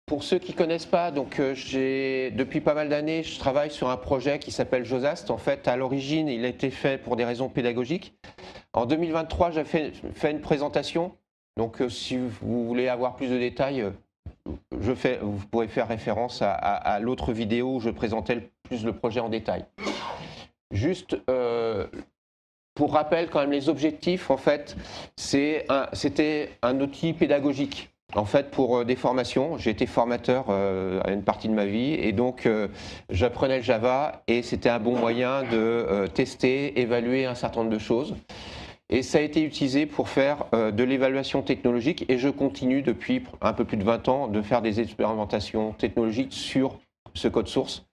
Pour ceux qui ne connaissent pas, depuis pas mal d'années, je travaille sur un projet qui s'appelle Josast. En fait, à l'origine, il a été fait pour des raisons pédagogiques. En 2023, j'ai fait une présentation. Donc, si vous voulez avoir plus de détails, vous pourrez faire référence à l'autre vidéo où je présentais plus le projet en détail. Juste pour rappel, quand même, les objectifs, en fait, c'était un outil pédagogique. En fait, pour des formations, j'ai été formateur à une partie de ma vie et donc j'apprenais le Java et c'était un bon moyen de tester, évaluer un certain nombre de choses. Et ça a été utilisé pour faire de l'évaluation technologique et je continue depuis un peu plus de 20 ans de faire des expérimentations technologiques sur ce code source.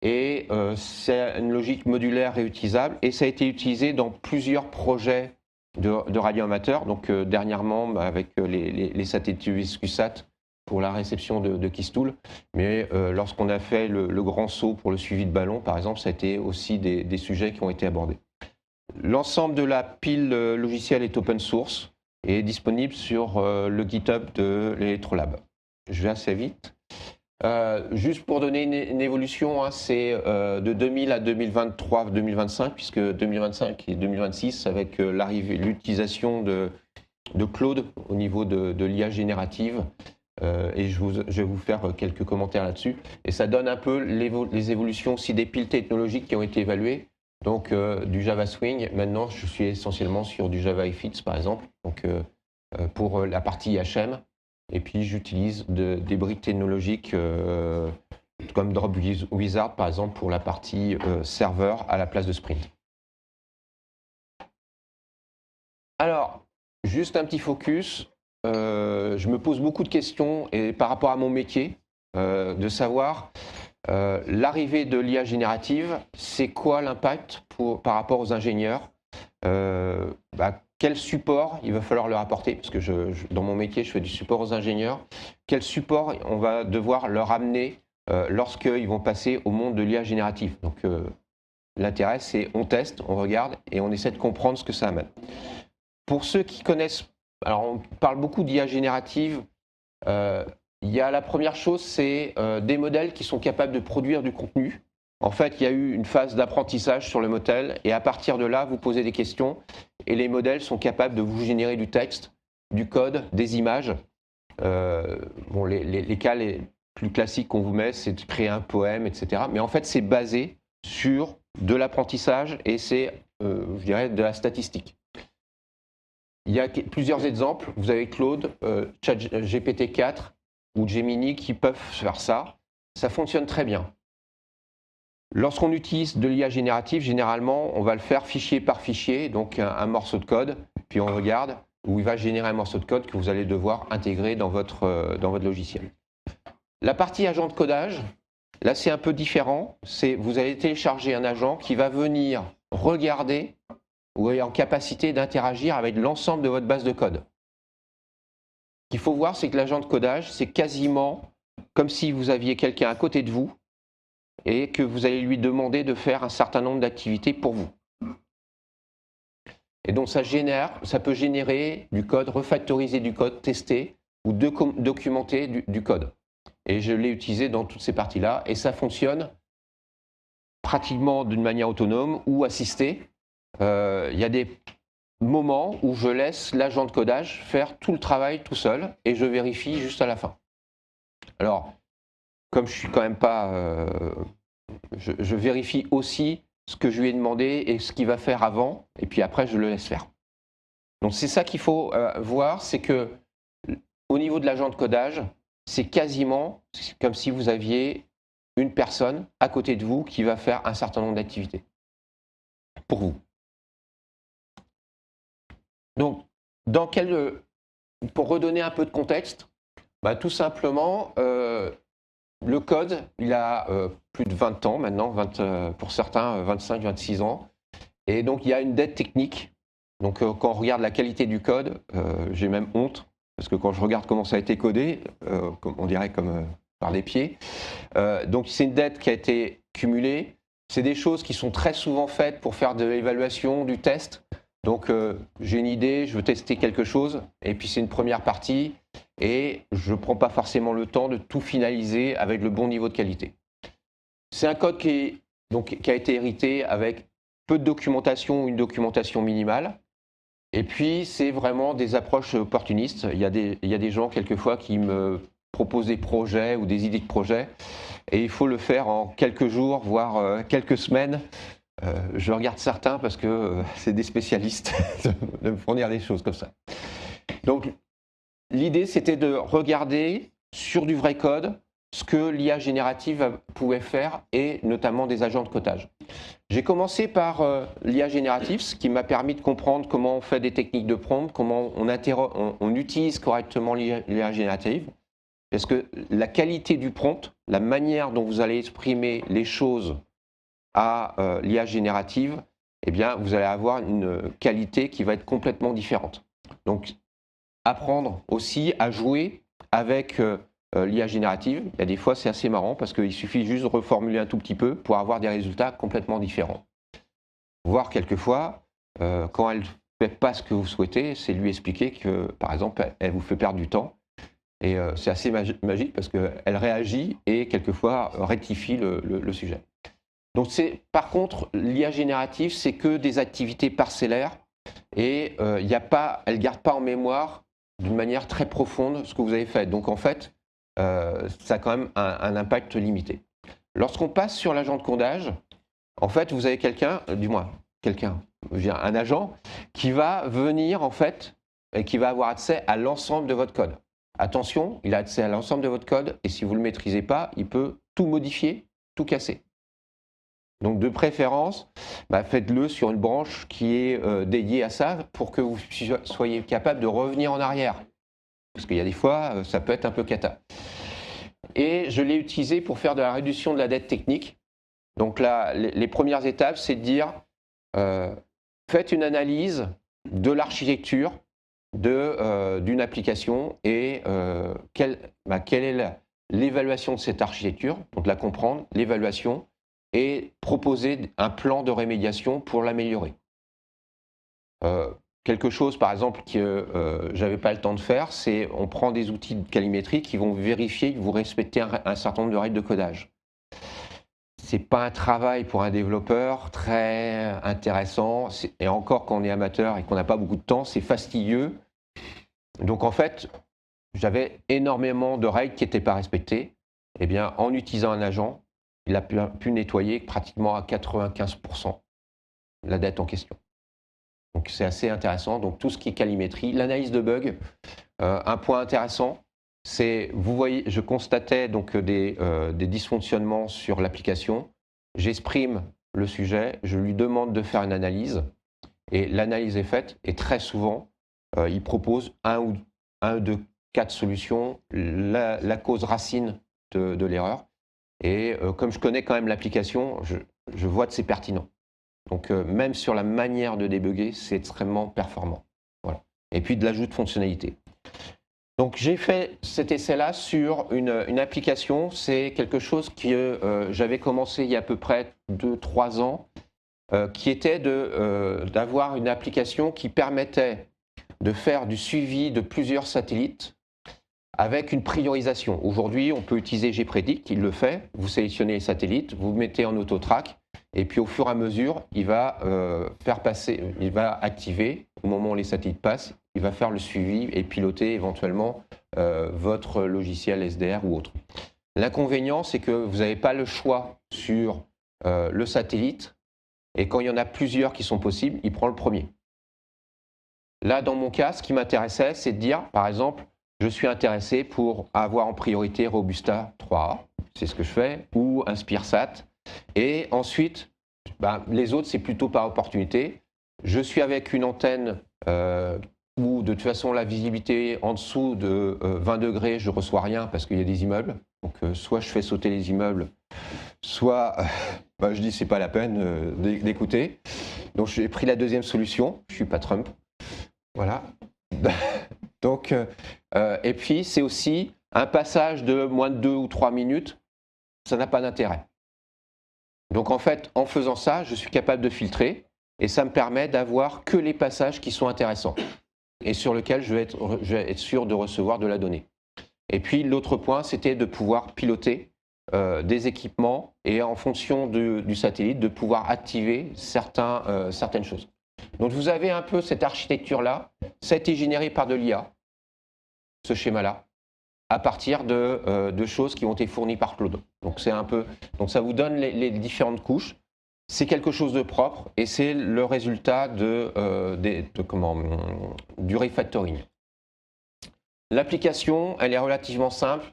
Et c'est une logique modulaire réutilisable et ça a été utilisé dans plusieurs projets de radioamateurs. Donc dernièrement avec les satellites USCuSat pour la réception de Kistool. Mais lorsqu'on a fait le grand saut pour le suivi de ballons, par exemple, ça a été aussi des sujets qui ont été abordés. L'ensemble de la pile logicielle est open source et est disponible sur le GitHub de l'Electrolab. Je vais assez vite. Juste pour donner une évolution, hein, c'est de 2000 à 2023-2025, puisque 2025 et 2026, avec l'utilisation de Claude au niveau de l'IA générative, et je vais vous faire quelques commentaires là-dessus. Et ça donne un peu les évolutions aussi des piles technologiques qui ont été évaluées. Donc du Java Swing, maintenant je suis essentiellement sur du Java FX par exemple, donc, pour la partie IHM. Et puis j'utilise des briques technologiques comme Dropwizard par exemple pour la partie serveur à la place de Sprint. Alors, juste un petit focus, je me pose beaucoup de questions et par rapport à mon métier, de savoir l'arrivée de l'IA générative, c'est quoi l'impact par rapport aux ingénieurs, quel support il va falloir leur apporter, parce que dans mon métier, je fais du support aux ingénieurs. Quel support on va devoir leur amener lorsqu'ils vont passer au monde de l'IA générative. Donc l'intérêt, c'est on teste, on regarde et on essaie de comprendre ce que ça amène. Pour ceux qui connaissent, alors on parle beaucoup d'IA générative, il y a la première chose, c'est des modèles qui sont capables de produire du contenu. En fait, il y a eu une phase d'apprentissage sur le modèle et à partir de là, vous posez des questions et les modèles sont capables de vous générer du texte, du code, des images. Bon, les cas les plus classiques qu'on vous met, c'est de créer un poème, etc. Mais en fait, c'est basé sur de l'apprentissage et c'est, je dirais, de la statistique. Il y a plusieurs exemples. Vous avez Claude, ChatGPT-4 ou Gemini qui peuvent faire ça. Ça fonctionne très bien. Lorsqu'on utilise de l'IA générative, généralement, on va le faire fichier par fichier, donc un morceau de code, puis on regarde où il va générer un morceau de code que vous allez devoir intégrer dans votre logiciel. La partie agent de codage, là c'est un peu différent. Vous allez télécharger un agent qui va venir regarder ou est en capacité d'interagir avec l'ensemble de votre base de code. Ce qu'il faut voir, c'est que l'agent de codage, c'est quasiment comme si vous aviez quelqu'un à côté de vous et que vous allez lui demander de faire un certain nombre d'activités pour vous. Et donc ça peut générer du code, refactoriser du code, tester ou documenter du code. Et je l'ai utilisé dans toutes ces parties-là et ça fonctionne pratiquement d'une manière autonome ou assistée. Il y a des moments où je laisse l'agent de codage faire tout le travail tout seul et je vérifie juste à la fin. Alors, comme je suis quand même pas... je vérifie aussi ce que je lui ai demandé et ce qu'il va faire avant, et puis après je le laisse faire. Donc c'est ça qu'il faut voir, c'est que au niveau de l'agent de codage, c'est quasiment comme si vous aviez une personne à côté de vous qui va faire un certain nombre d'activités pour vous. Donc, pour redonner un peu de contexte, tout simplement, le code, il a plus de 20 ans maintenant, pour certains 25, 26 ans. Et donc, il y a une dette technique. Donc, quand on regarde la qualité du code, j'ai même honte, parce que quand je regarde comment ça a été codé, on dirait comme par les pieds. Donc, c'est une dette qui a été cumulée. C'est des choses qui sont très souvent faites pour faire de l'évaluation, du test. Donc, j'ai une idée, je veux tester quelque chose, et puis c'est une première partie. et je ne prends pas forcément le temps de tout finaliser avec le bon niveau de qualité. C'est un code qui a été hérité avec peu de documentation ou une documentation minimale. Et puis, c'est vraiment des approches opportunistes. Il y a des gens, quelquefois, qui me proposent des projets ou des idées de projets, et il faut le faire en quelques jours, voire quelques semaines. Je regarde certains parce que c'est des spécialistes de me fournir des choses comme ça. Donc, l'idée, c'était de regarder sur du vrai code ce que l'IA générative pouvait faire, et notamment des agents de codage. J'ai commencé par l'IA générative, ce qui m'a permis de comprendre comment on fait des techniques de prompt, comment on utilise correctement l'IA générative. Parce que la qualité du prompt, la manière dont vous allez exprimer les choses à l'IA générative, eh bien, vous allez avoir une qualité qui va être complètement différente. Donc, apprendre aussi à jouer avec l'IA générative. Il y a des fois, c'est assez marrant parce qu'il suffit juste de reformuler un tout petit peu pour avoir des résultats complètement différents. Voire quelquefois, quand elle ne fait pas ce que vous souhaitez, c'est lui expliquer que, par exemple, elle vous fait perdre du temps. Et c'est assez magique parce qu'elle réagit et quelquefois rectifie le sujet. Donc par contre, l'IA générative, c'est que des activités parcellaires et elle ne garde pas en mémoire d'une manière très profonde ce que vous avez fait. Donc en fait, ça a quand même un impact limité. Lorsqu'on passe sur l'agent de codage, en fait, vous avez un agent qui va venir en fait et qui va avoir accès à l'ensemble de votre code. Attention, il a accès à l'ensemble de votre code et si vous ne le maîtrisez pas, il peut tout modifier, tout casser. Donc de préférence, faites-le sur une branche qui est dédiée à ça pour que vous soyez capable de revenir en arrière. Parce qu'il y a des fois, ça peut être un peu cata. Et je l'ai utilisé pour faire de la réduction de la dette technique. Donc là, les premières étapes, c'est de dire, faites une analyse de l'architecture d'une application et quelle est l'évaluation de cette architecture, donc la comprendre, l'évaluation, et proposer un plan de rémédiation pour l'améliorer. Quelque chose, par exemple, que je n'avais pas le temps de faire, c'est on prend des outils de calimétrie qui vont vérifier que vous respectez un certain nombre de règles de codage. Ce n'est pas un travail pour un développeur très intéressant, et encore quand on est amateur et qu'on n'a pas beaucoup de temps, c'est fastidieux. Donc en fait, j'avais énormément de règles qui n'étaient pas respectées. Eh bien, en utilisant un agent, il a pu nettoyer pratiquement à 95% la dette en question. Donc c'est assez intéressant. Donc tout ce qui est calimétrie, l'analyse de bugs, un point intéressant, c'est, vous voyez, je constatais donc des dysfonctionnements sur l'application, j'exprime le sujet, je lui demande de faire une analyse, et l'analyse est faite, et très souvent, il propose un ou deux cas de solutions, la cause racine de l'erreur, et comme je connais quand même l'application, je vois que c'est pertinent. Donc même sur la manière de débugger, c'est extrêmement performant. Voilà. Et puis de l'ajout de fonctionnalités. Donc j'ai fait cet essai-là sur une application, c'est quelque chose que j'avais commencé il y a à peu près 2-3 ans, qui était d'avoir une application qui permettait de faire du suivi de plusieurs satellites avec une priorisation. Aujourd'hui, on peut utiliser gPredict, il le fait, vous sélectionnez les satellites, vous mettez en auto-track, et puis au fur et à mesure, il va il va activer, au moment où les satellites passent, il va faire le suivi et piloter éventuellement votre logiciel SDR ou autre. L'inconvénient, c'est que vous n'avez pas le choix sur le satellite, et quand il y en a plusieurs qui sont possibles, il prend le premier. Là, dans mon cas, ce qui m'intéressait, c'est de dire, par exemple, je suis intéressé pour avoir en priorité Robusta 3A, c'est ce que je fais, ou InspireSat. Et ensuite, les autres, c'est plutôt par opportunité. Je suis avec une antenne où, de toute façon, la visibilité en dessous de 20 degrés, je ne reçois rien parce qu'il y a des immeubles. Donc, soit je fais sauter les immeubles, soit je dis c'est pas la peine d'écouter. Donc, j'ai pris la deuxième solution. Je ne suis pas Trump. Voilà. Donc, et puis, c'est aussi un passage de moins de 2 ou 3 minutes. Ça n'a pas d'intérêt. Donc en fait, en faisant ça, je suis capable de filtrer et ça me permet d'avoir que les passages qui sont intéressants. et sur lequel je vais être sûr de recevoir de la donnée. Et puis l'autre point, c'était de pouvoir piloter des équipements et en fonction du satellite, de pouvoir activer certaines choses. Donc vous avez un peu cette architecture-là, ça a été généré par de l'IA, ce schéma-là, à partir de choses qui ont été fournies par Claude. Donc ça vous donne les différentes couches. C'est quelque chose de propre et c'est le résultat du refactoring. L'application, elle est relativement simple.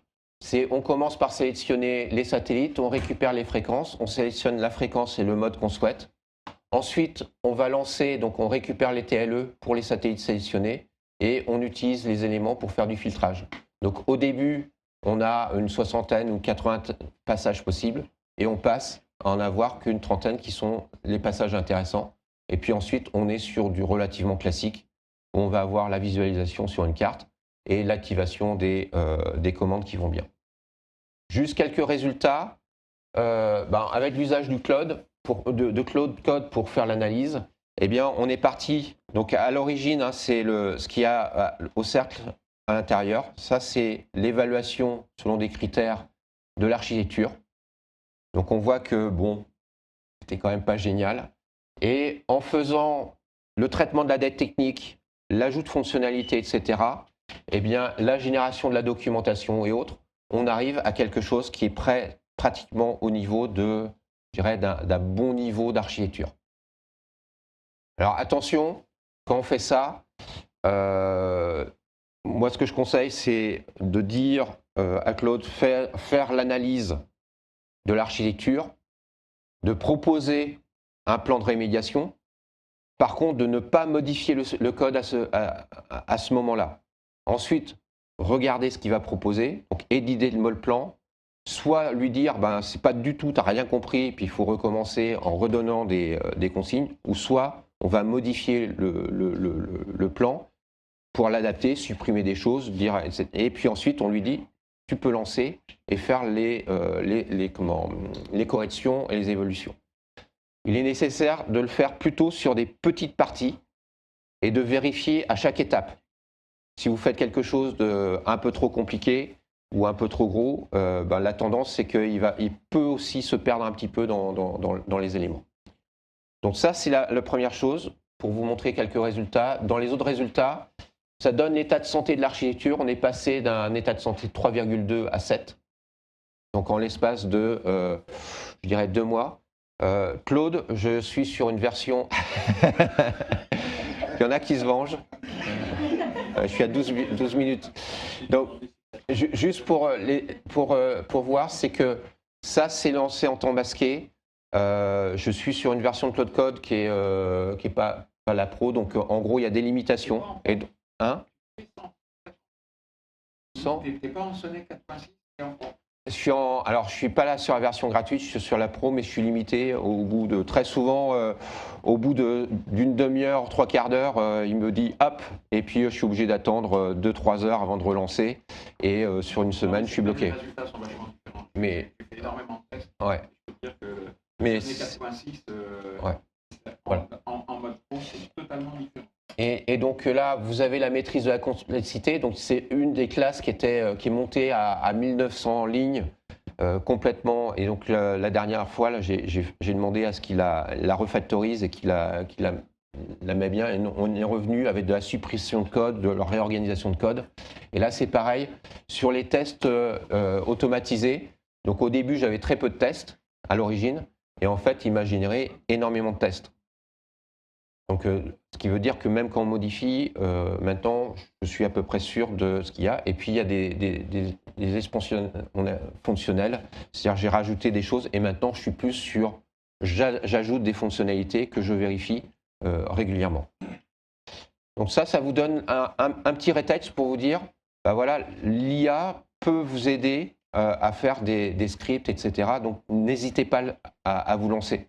On commence par sélectionner les satellites, on récupère les fréquences, on sélectionne la fréquence et le mode qu'on souhaite. Ensuite, on va lancer, donc on récupère les TLE pour les satellites sélectionnés et on utilise les éléments pour faire du filtrage. Donc au début, on a une soixantaine ou 80 passages possibles et on passe à en avoir qu'une trentaine qui sont les passages intéressants. Et puis ensuite, on est sur du relativement classique où on va avoir la visualisation sur une carte et l'activation des commandes qui vont bien. Juste quelques résultats. Avec l'usage du cloud, de Claude Code pour faire l'analyse, eh bien, on est parti. Donc à l'origine, c'est ce qu'il y a au cercle à l'intérieur. Ça, c'est l'évaluation selon des critères de l'architecture. Donc on voit que, bon, c'était quand même pas génial. Et en faisant le traitement de la dette technique, l'ajout de fonctionnalités, etc., eh bien, la génération de la documentation et autres, on arrive à quelque chose qui est pratiquement au niveau de, je dirais, d'un bon niveau d'architecture. Alors attention, quand on fait ça, moi ce que je conseille, c'est de dire à Claude, faire l'analyse de l'architecture, de proposer un plan de rémédiation, par contre de ne pas modifier le code à ce moment-là. Ensuite, regarder ce qu'il va proposer, donc éditer le plan, soit lui dire c'est pas du tout, tu n'as rien compris, puis il faut recommencer en redonnant des consignes, ou soit on va modifier le plan pour l'adapter, supprimer des choses, dire, et puis ensuite on lui dit tu peux lancer et faire les corrections et les évolutions. Il est nécessaire de le faire plutôt sur des petites parties et de vérifier à chaque étape. Si vous faites quelque chose d'un peu trop compliqué ou un peu trop gros, la tendance c'est qu'il peut aussi se perdre un petit peu dans les éléments. Donc ça c'est la première chose pour vous montrer quelques résultats. Dans les autres résultats, ça donne l'état de santé de l'architecture. On est passé d'un état de santé de 3,2 à 7. Donc en l'espace de, je dirais, 2 mois. Claude, je suis sur une version... Il y en a qui se vengent. Je suis à 12 minutes. Donc, juste pour voir, c'est que ça, c'est lancé en temps masqué. Je suis sur une version de Claude Code qui est pas la pro. Donc, en gros, il y a des limitations. Et, hein? 100 T'es pas en Sonnet 86 alors, je suis pas là sur la version gratuite, je suis sur la pro, mais je suis limité très souvent, au bout d'une demi-heure, 3/4 d'heure, il me dit hop, et puis je suis obligé d'attendre 2-3 heures avant de relancer, et sur une semaine, je suis bloqué. Les résultats sont vachement différents. Mais tu fais énormément de tests. Ouais. Je peux dire que mais 86, ouais. Voilà. En mode pro, c'est totalement différent. Et donc là, vous avez la maîtrise de la complexité. Donc c'est une des classes qui est montée à 1900 lignes complètement. Et donc la dernière fois, là, j'ai demandé à ce qu'il la refactorise et qu'il la met bien. Et on est revenu avec de la suppression de code, de la réorganisation de code. Et là, c'est pareil sur les tests automatisés. Donc au début, j'avais très peu de tests à l'origine. Et en fait, il m'a généré énormément de tests. Donc, ce qui veut dire que même quand on modifie, maintenant, je suis à peu près sûr de ce qu'il y a. Et puis, il y a des expansions fonctionnelles. C'est-à-dire, j'ai rajouté des choses et maintenant, je suis plus sur... J'ajoute des fonctionnalités que je vérifie régulièrement. Donc ça vous donne un petit rétexte pour vous dire, voilà, l'IA peut vous aider à faire des scripts, etc. Donc, n'hésitez pas à vous lancer.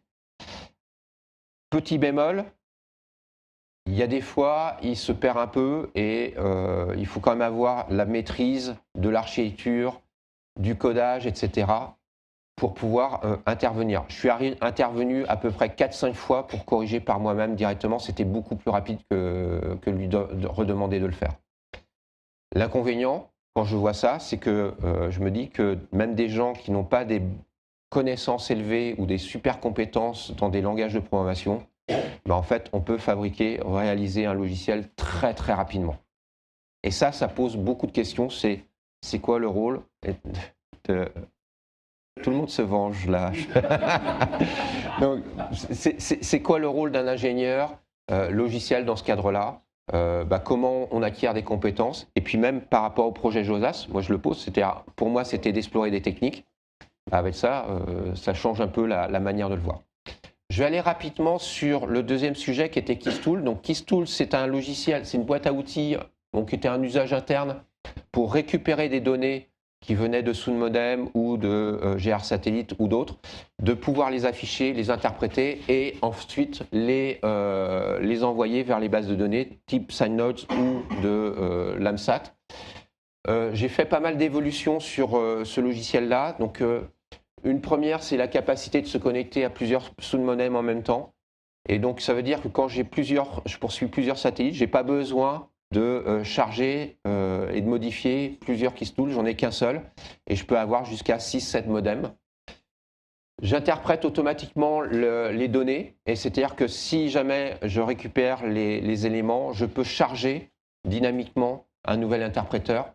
Petit bémol, il y a des fois, il se perd un peu et il faut quand même avoir la maîtrise de l'architecture, du codage, etc. pour pouvoir intervenir. Je suis intervenu à peu près 4-5 fois pour corriger par moi-même directement. C'était beaucoup plus rapide que lui de redemander de le faire. L'inconvénient, quand je vois ça, c'est que je me dis que même des gens qui n'ont pas des connaissances élevées ou des super compétences dans des langages de programmation, en fait, on peut réaliser un logiciel très très rapidement. Et ça pose beaucoup de questions. C'est quoi le rôle de... Tout le monde se venge là. Donc, c'est quoi le rôle d'un ingénieur logiciel dans ce cadre-là? Comment on acquiert des compétences? Et puis même par rapport au projet Josas, moi je le pose, pour moi c'était d'explorer des techniques. Avec ça, ça change un peu la manière de le voir. Je vais aller rapidement sur le deuxième sujet qui était KissTool. Donc KissTool, c'est un logiciel, c'est une boîte à outils qui était un usage interne pour récupérer des données qui venaient de Sound Modem ou de GR Satellite ou d'autres, de pouvoir les afficher, les interpréter et ensuite les envoyer vers les bases de données type SignNodes ou de l'AMSAT. J'ai fait pas mal d'évolutions sur ce logiciel-là. Donc, une première, c'est la capacité de se connecter à plusieurs Sound Modem en même temps. Et donc, ça veje dire que quand je poursuis plusieurs satellites, je n'ai pas besoin de charger et de modifier plusieurs KissTool, j'en ai qu'un seul, et je peux avoir jusqu'à 6-7 modems. J'interprète automatiquement les données, et c'est-à-dire que si jamais je récupère les éléments, je peux charger dynamiquement un nouvel interpréteur.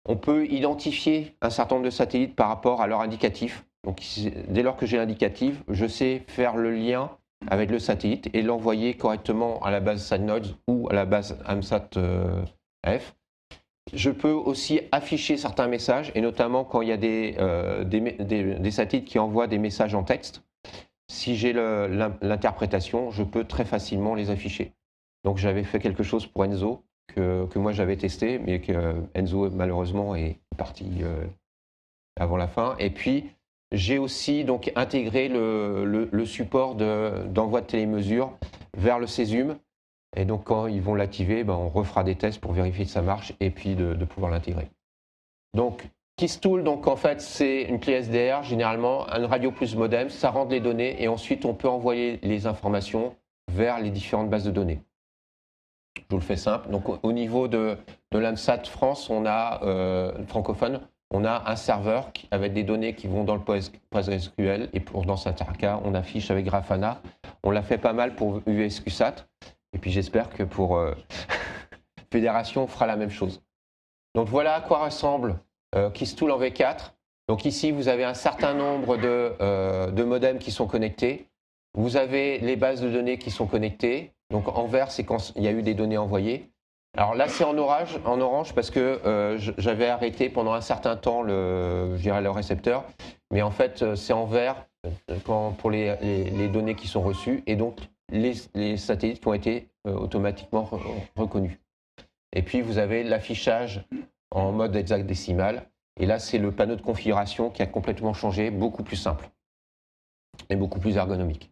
On peut identifier un certain nombre de satellites par rapport à leur indicatif. Donc, dès lors que j'ai l'indicatif, je sais faire le lien avec le satellite et l'envoyer correctement à la base SignNodes ou à la base AMSAT-F. Je peux aussi afficher certains messages, et notamment quand il y a des satellites qui envoient des messages en texte. Si j'ai l'interprétation, je peux très facilement les afficher. Donc j'avais fait quelque chose pour Enzo, que moi j'avais testé, mais que Enzo malheureusement est parti avant la fin. Et puis j'ai aussi donc intégré le support d'envoi de télémesure vers le Cesium. Et donc quand ils vont l'activer, on refera des tests pour vérifier que ça marche et puis de pouvoir l'intégrer. Donc KissTool, donc en fait c'est une clé SDR, généralement un radio plus modem, ça rentre les données et ensuite on peut envoyer les informations vers les différentes bases de données. Je vous le fais simple. Donc au niveau de l'AMSAT France, on a francophone, on a un serveur avec des données qui vont dans le PostgreSQL et dans certains cas, on affiche avec Grafana. On l'a fait pas mal pour USQSAT et puis j'espère que pour Fédération, on fera la même chose. Donc voilà à quoi ressemble KissTool en V4. Donc ici, vous avez un certain nombre de modems qui sont connectés. Vous avez les bases de données qui sont connectées. Donc en vert, c'est quand il y a eu des données envoyées. Alors là, c'est en orange parce que j'avais arrêté pendant un certain temps le récepteur. Mais en fait, c'est en vert pour les données qui sont reçues et donc les satellites qui ont été automatiquement reconnus. Et puis, vous avez l'affichage en mode hexadécimal. Et là, c'est le panneau de configuration qui a complètement changé, beaucoup plus simple et beaucoup plus ergonomique.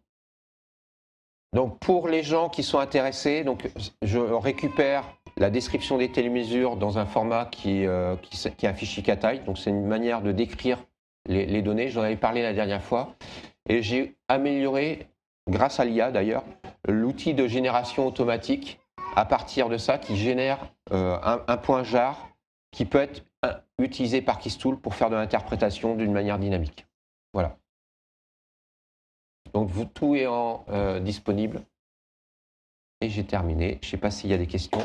Donc, pour les gens qui sont intéressés, donc, je récupère la description des télémesures dans un format qui est un fichier KType. Donc, c'est une manière de décrire les données. J'en avais parlé la dernière fois. Et j'ai amélioré, grâce à l'IA d'ailleurs, l'outil de génération automatique à partir de ça qui génère un point jar qui peut être utilisé par KissTool pour faire de l'interprétation d'une manière dynamique. Voilà. Donc tout est disponible. Et j'ai terminé. Je ne sais pas s'il y a des questions.